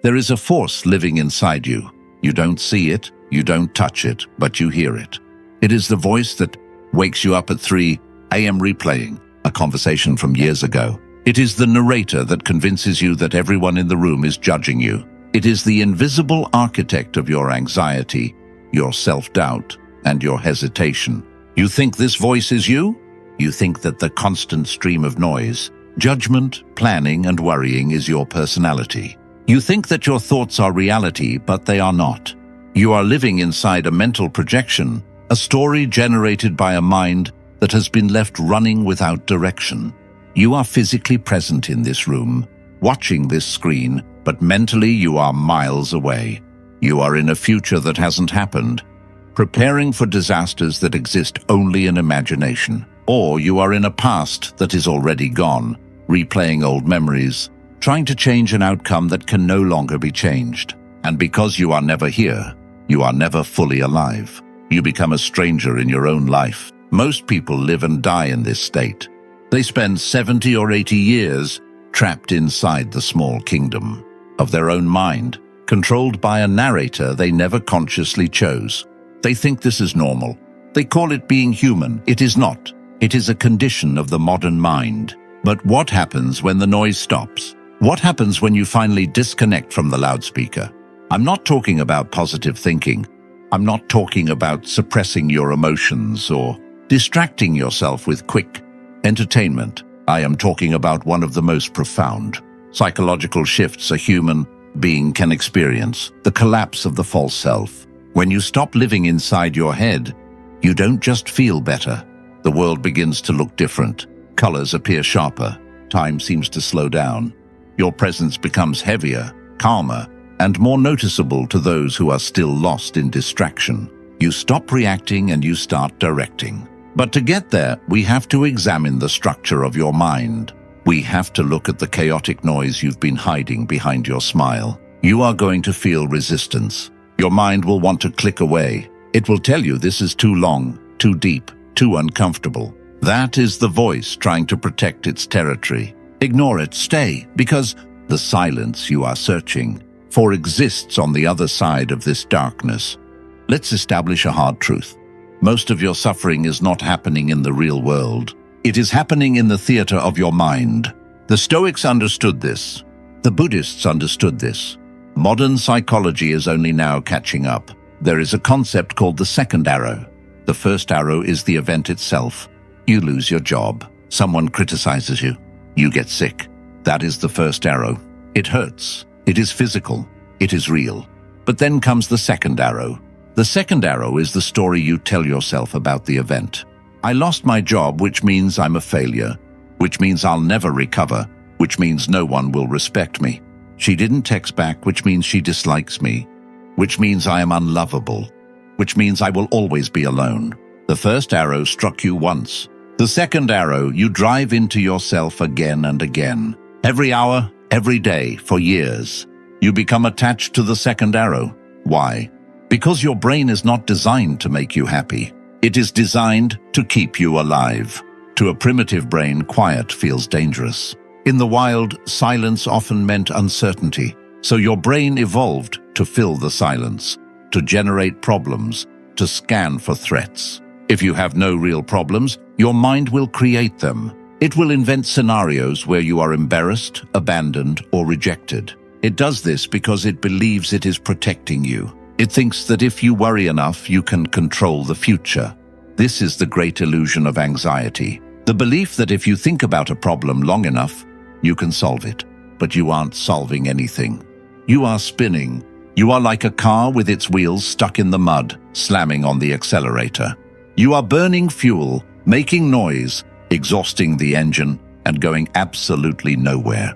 There is a force living inside you. You don't see it, you don't touch it, but you hear it. It is the voice that wakes you up at 3 a.m. replaying a conversation from years ago. It is the narrator that convinces you that everyone in the room is judging you. It is the invisible architect of your anxiety, your self-doubt, and your hesitation. You think this voice is you? You think that the constant stream of noise, judgment, planning, and worrying is your personality. You think that your thoughts are reality, but they are not. You are living inside a mental projection, a story generated by a mind that has been left running without direction. You are physically present in this room, watching this screen, but mentally you are miles away. You are in a future that hasn't happened, preparing for disasters that exist only in imagination. Or you are in a past that is already gone, replaying old memories, trying to change an outcome that can no longer be changed. And because you are never here, you are never fully alive. You become a stranger in your own life. Most people live and die in this state. They spend 70 or 80 years trapped inside the small kingdom of their own mind, controlled by a narrator they never consciously chose. They think this is normal. They call it being human. It is not. It is a condition of the modern mind. But what happens when the noise stops? What happens when you finally disconnect from the loudspeaker? I'm not talking about positive thinking. I'm not talking about suppressing your emotions or distracting yourself with quick entertainment. I am talking about one of the most profound psychological shifts a human being can experience, the collapse of the false self. When you stop living inside your head, you don't just feel better. The world begins to look different. Colors appear sharper. Time seems to slow down. Your presence becomes heavier, calmer, and more noticeable to those who are still lost in distraction. You stop reacting and you start directing. But to get there, we have to examine the structure of your mind. We have to look at the chaotic noise you've been hiding behind your smile. You are going to feel resistance. Your mind will want to click away. It will tell you this is too long, too deep, too uncomfortable. That is the voice trying to protect its territory. Ignore it, stay, because the silence you are searching for exists on the other side of this darkness. Let's establish a hard truth. Most of your suffering is not happening in the real world. It is happening in the theater of your mind. The Stoics understood this. The Buddhists understood this. Modern psychology is only now catching up. There is a concept called the second arrow. The first arrow is the event itself. You lose your job. Someone criticizes you. You get sick. That is the first arrow. It hurts. It is physical. It is real. But then comes the second arrow. The second arrow is the story you tell yourself about the event. I lost my job, which means I'm a failure, which means I'll never recover, which means no one will respect me. She didn't text back, which means she dislikes me, which means I am unlovable, which means I will always be alone. The first arrow struck you once. The second arrow you drive into yourself again and again. Every hour, every day, for years. You become attached to the second arrow. Why? Because your brain is not designed to make you happy. It is designed to keep you alive. To a primitive brain, quiet feels dangerous. In the wild, silence often meant uncertainty. So your brain evolved to fill the silence, to generate problems, to scan for threats. If you have no real problems, your mind will create them. It will invent scenarios where you are embarrassed, abandoned, or rejected. It does this because it believes it is protecting you. It thinks that if you worry enough, you can control the future. This is the great illusion of anxiety. The belief that if you think about a problem long enough, you can solve it. But you aren't solving anything. You are spinning. You are like a car with its wheels stuck in the mud, slamming on the accelerator. You are burning fuel, making noise, exhausting the engine, and going absolutely nowhere.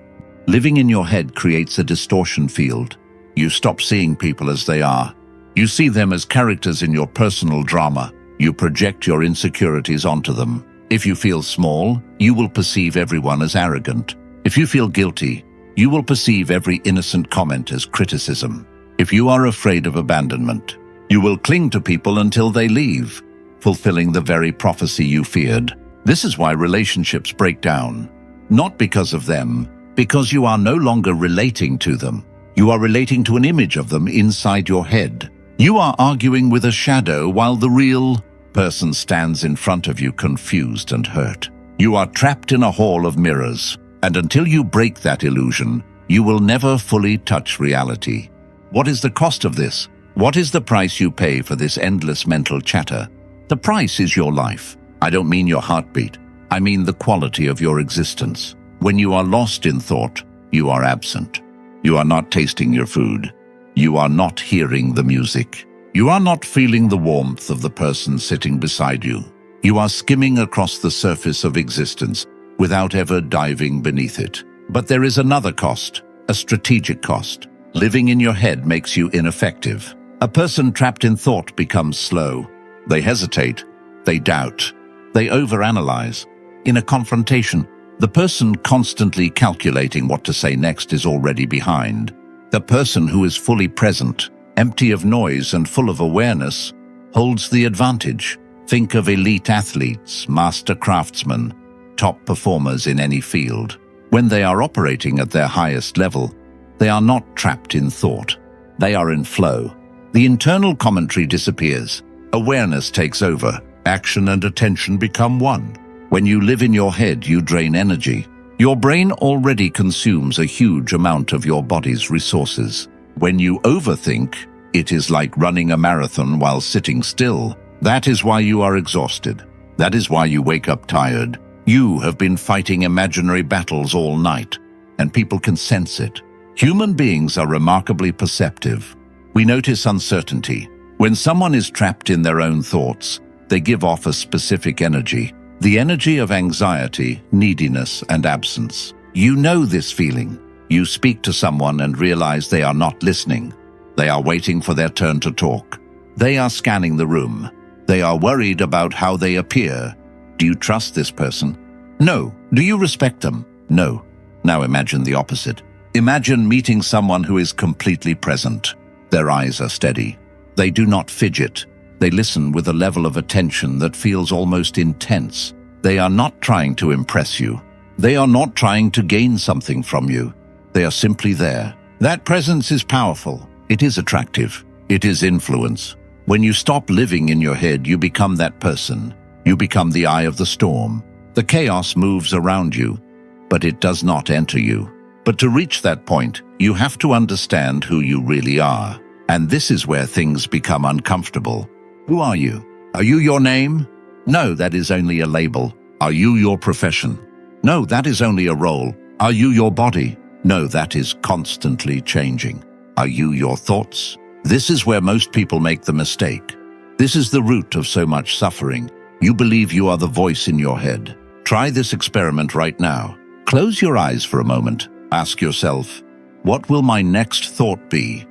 Living in your head creates a distortion field. You stop seeing people as they are. You see them as characters in your personal drama. You project your insecurities onto them. If you feel small, you will perceive everyone as arrogant. If you feel guilty, you will perceive every innocent comment as criticism. If you are afraid of abandonment, you will cling to people until they leave, fulfilling the very prophecy you feared. This is why relationships break down. Not because of them, because you are no longer relating to them. You are relating to an image of them inside your head. You are arguing with a shadow while the real person stands in front of you, confused and hurt. You are trapped in a hall of mirrors, and until you break that illusion, you will never fully touch reality. What is the cost of this? What is the price you pay for this endless mental chatter? The price is your life. I don't mean your heartbeat. I mean the quality of your existence. When you are lost in thought, you are absent. You are not tasting your food. You are not hearing the music. You are not feeling the warmth of the person sitting beside you. You are skimming across the surface of existence without ever diving beneath it. But there is another cost, a strategic cost. Living in your head makes you ineffective. A person trapped in thought becomes slow. They hesitate. They doubt. They overanalyze. In a confrontation, the person constantly calculating what to say next is already behind. The person who is fully present, empty of noise and full of awareness, holds the advantage. Think of elite athletes, master craftsmen, top performers in any field. When they are operating at their highest level, they are not trapped in thought. They are in flow. The internal commentary disappears. Awareness takes over. Action and attention become one. When you live in your head, you drain energy. Your brain already consumes a huge amount of your body's resources. When you overthink, it is like running a marathon while sitting still. That is why you are exhausted. That is why you wake up tired. You have been fighting imaginary battles all night, and people can sense it. Human beings are remarkably perceptive. We notice uncertainty. When someone is trapped in their own thoughts, they give off a specific energy. The energy of anxiety, neediness, and absence. You know this feeling. You speak to someone and realize they are not listening. They are waiting for their turn to talk. They are scanning the room. They are worried about how they appear. Do you trust this person? No. Do you respect them? No. Now imagine the opposite. Imagine meeting someone who is completely present. Their eyes are steady. They do not fidget. They listen with a level of attention that feels almost intense. They are not trying to impress you. They are not trying to gain something from you. They are simply there. That presence is powerful. It is attractive. It is influence. When you stop living in your head, you become that person. You become the eye of the storm. The chaos moves around you, but it does not enter you. But to reach that point, you have to understand who you really are. And this is where things become uncomfortable. Who are you? Are you your name? No, that is only a label. Are you your profession? No, that is only a role. Are you your body? No, that is constantly changing. Are you your thoughts? This is where most people make the mistake. This is the root of so much suffering. You believe you are the voice in your head. Try this experiment right now. Close your eyes for a moment. Ask yourself, what will my next thought be?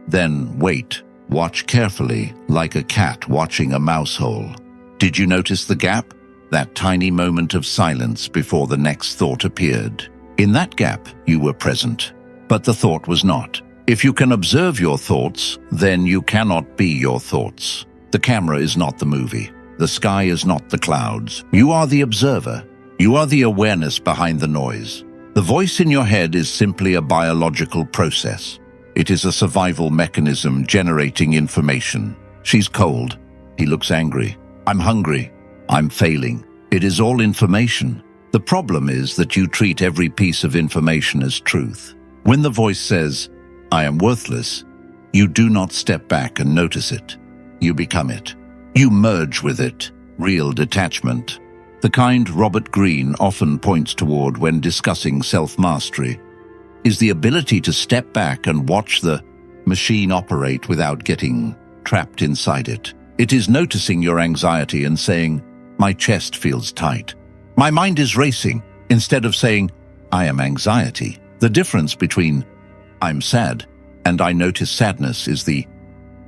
Then wait. Watch carefully, like a cat watching a mouse hole. Did you notice the gap? That tiny moment of silence before the next thought appeared. In that gap, you were present, but the thought was not. If you can observe your thoughts, then you cannot be your thoughts. The camera is not the movie. The sky is not the clouds. You are the observer. You are the awareness behind the noise. The voice in your head is simply a biological process. It is a survival mechanism generating information. She's cold. He looks angry. I'm hungry. I'm failing. It is all information. The problem is that you treat every piece of information as truth. When the voice says, I am worthless, you do not step back and notice it. You become it. You merge with it. Real detachment. The kind Robert Greene often points toward when discussing self-mastery is the ability to step back and watch the machine operate without getting trapped inside it. It is noticing your anxiety and saying, my chest feels tight. My mind is racing, instead of saying, I am anxiety. The difference between I'm sad and I notice sadness is the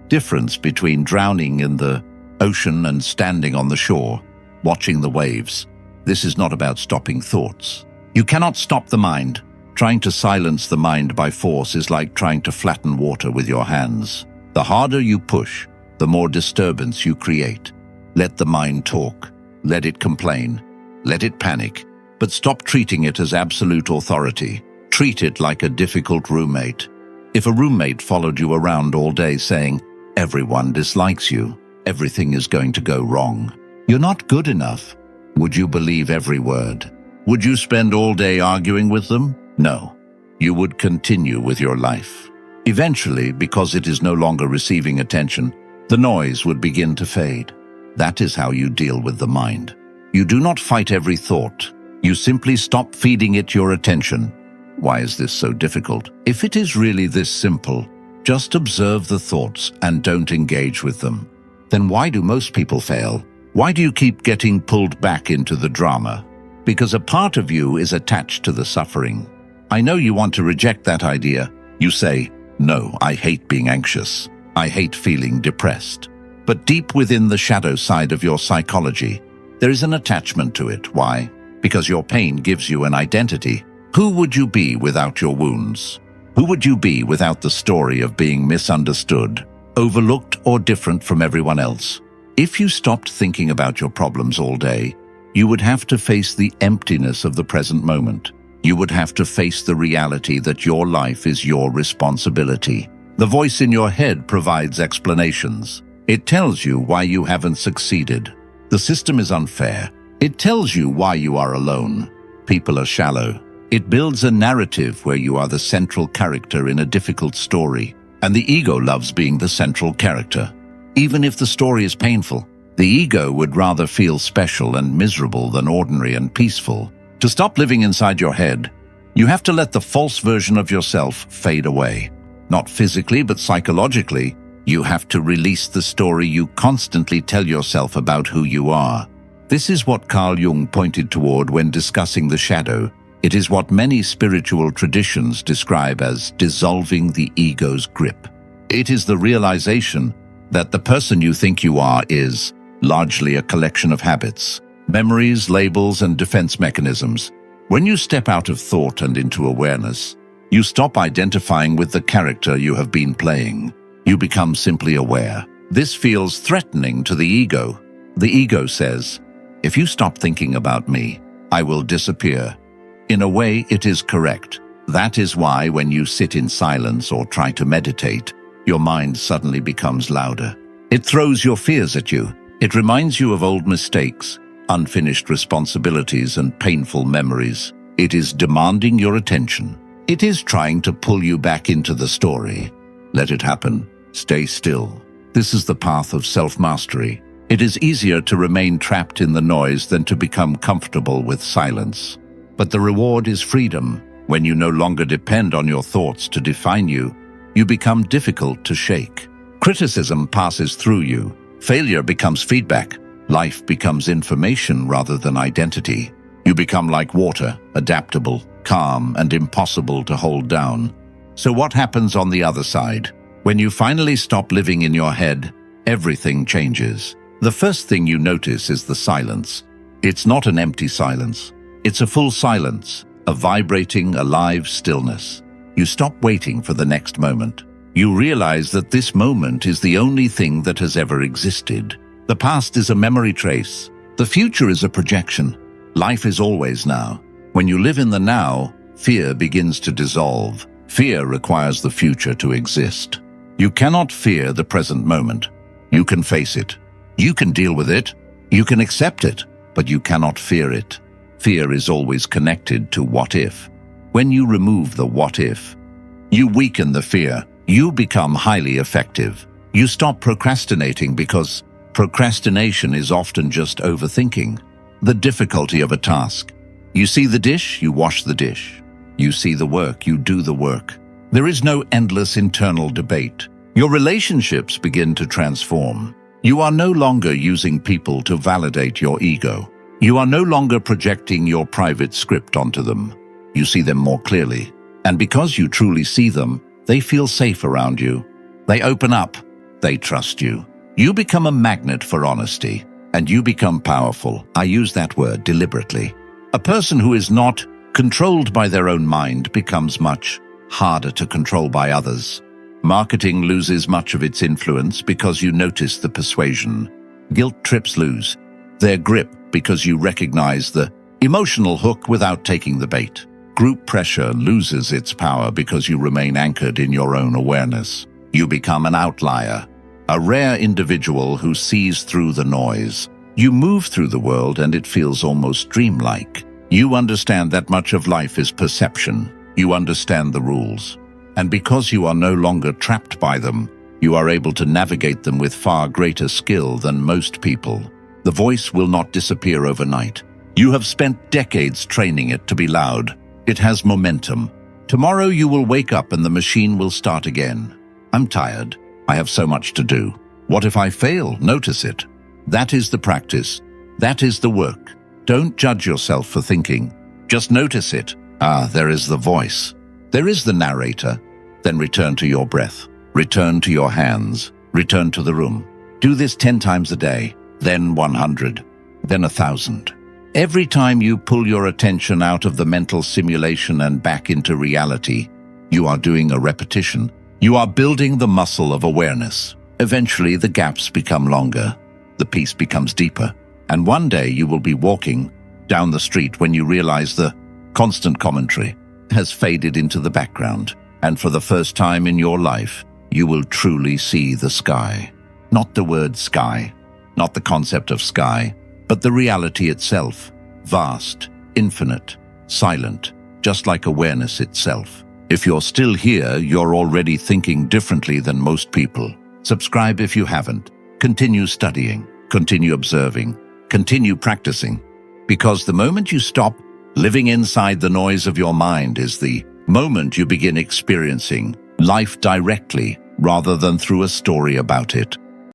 difference between drowning in the ocean and standing on the shore, watching the waves. This is not about stopping thoughts. You cannot stop the mind. Trying to silence the mind by force is like trying to flatten water with your hands. The harder you push, the more disturbance you create. Let the mind talk. Let it complain. Let it panic. But stop treating it as absolute authority. Treat it like a difficult roommate. If a roommate followed you around all day saying, "Everyone dislikes you, everything is going to go wrong, you're not good enough," would you believe every word? Would you spend all day arguing with them? No. You would continue with your life. Eventually, because it is no longer receiving attention, the noise would begin to fade. That is how you deal with the mind. You do not fight every thought. You simply stop feeding it your attention. Why is this so difficult? If it is really this simple, just observe the thoughts and don't engage with them. Then why do most people fail? Why do you keep getting pulled back into the drama? Because a part of you is attached to the suffering. I know you want to reject that idea. You say, "No, I hate being anxious. I hate feeling depressed." But deep within the shadow side of your psychology, there is an attachment to it. Why? Because your pain gives you an identity. Who would you be without your wounds? Who would you be without the story of being misunderstood, overlooked, or different from everyone else? If you stopped thinking about your problems all day, you would have to face the emptiness of the present moment. You would have to face the reality that your life is your responsibility. The voice in your head provides explanations. It tells you why you haven't succeeded. The system is unfair. It tells you why you are alone. People are shallow. It builds a narrative where you are the central character in a difficult story, and the ego loves being the central character. Even if the story is painful, the ego would rather feel special and miserable than ordinary and peaceful. To stop living inside your head, you have to let the false version of yourself fade away. Not physically, but psychologically. You have to release the story you constantly tell yourself about who you are. This is what Carl Jung pointed toward when discussing the shadow. It is what many spiritual traditions describe as dissolving the ego's grip. It is the realization that the person you think you are is largely a collection of habits, memories, labels, and defense mechanisms. When you step out of thought and into awareness, you stop identifying with the character you have been playing. You become simply aware. This feels threatening to the ego. The ego says, "If you stop thinking about me, I will disappear." In a way, it is correct. That is why when you sit in silence or try to meditate, your mind suddenly becomes louder. It throws your fears at you. It reminds you of old mistakes, unfinished responsibilities, and painful memories. It is demanding your attention. It is trying to pull you back into the story. Let it happen. Stay still. This is the path of self-mastery. It is easier to remain trapped in the noise than to become comfortable with silence. But the reward is freedom. When you no longer depend on your thoughts to define you, you become difficult to shake. Criticism passes through you. Failure becomes feedback. Life becomes information rather than identity. You become like water, adaptable, calm, and impossible to hold down. So what happens on the other side? When you finally stop living in your head, everything changes. The first thing you notice is the silence. It's not an empty silence. It's a full silence, a vibrating, alive stillness. You stop waiting for the next moment. You realize that this moment is the only thing that has ever existed. The past is a memory trace. The future is a projection. Life is always now. When you live in the now, fear begins to dissolve. Fear requires the future to exist. You cannot fear the present moment. You can face it. You can deal with it. You can accept it, but you cannot fear it. Fear is always connected to what if. When you remove the what if, you weaken the fear. You become highly effective. You stop procrastinating because procrastination is often just overthinking. The difficulty of a task. You see the dish, you wash the dish. You see the work, you do the work. There is no endless internal debate. Your relationships begin to transform. You are no longer using people to validate your ego. You are no longer projecting your private script onto them. You see them more clearly. And because you truly see them, they feel safe around you. They open up. They trust you. You become a magnet for honesty, and you become powerful. I use that word deliberately. A person who is not controlled by their own mind becomes much harder to control by others. Marketing loses much of its influence because you notice the persuasion. Guilt trips lose their grip because you recognize the emotional hook without taking the bait. Group pressure loses its power because you remain anchored in your own awareness. You become an outlier, a rare individual who sees through the noise. You move through the world and it feels almost dreamlike. You understand that much of life is perception. You understand the rules. And because you are no longer trapped by them, you are able to navigate them with far greater skill than most people. The voice will not disappear overnight. You have spent decades training it to be loud. It has momentum. Tomorrow you will wake up and the machine will start again. I'm tired. I have so much to do. What if I fail? Notice it. That is the practice. That is the work. Don't judge yourself for thinking. Just notice it. There is the voice. There is the narrator. Then return to your breath. Return to your hands. Return to the room. Do this 10 times a day, then 100, then 1,000. Every time you pull your attention out of the mental simulation and back into reality, you are doing a repetition. You are building the muscle of awareness. Eventually, the gaps become longer. The peace becomes deeper. And one day you will be walking down the street when you realize the constant commentary has faded into the background. And for the first time in your life, you will truly see the sky. Not the word sky, not the concept of sky, but the reality itself. Vast, infinite, silent, just like awareness itself. If you're still here, you're already thinking differently than most people. Subscribe if you haven't. Continue studying, continue observing, continue practicing. Because the moment you stop living inside the noise of your mind is the moment you begin experiencing life directly rather than through a story about it.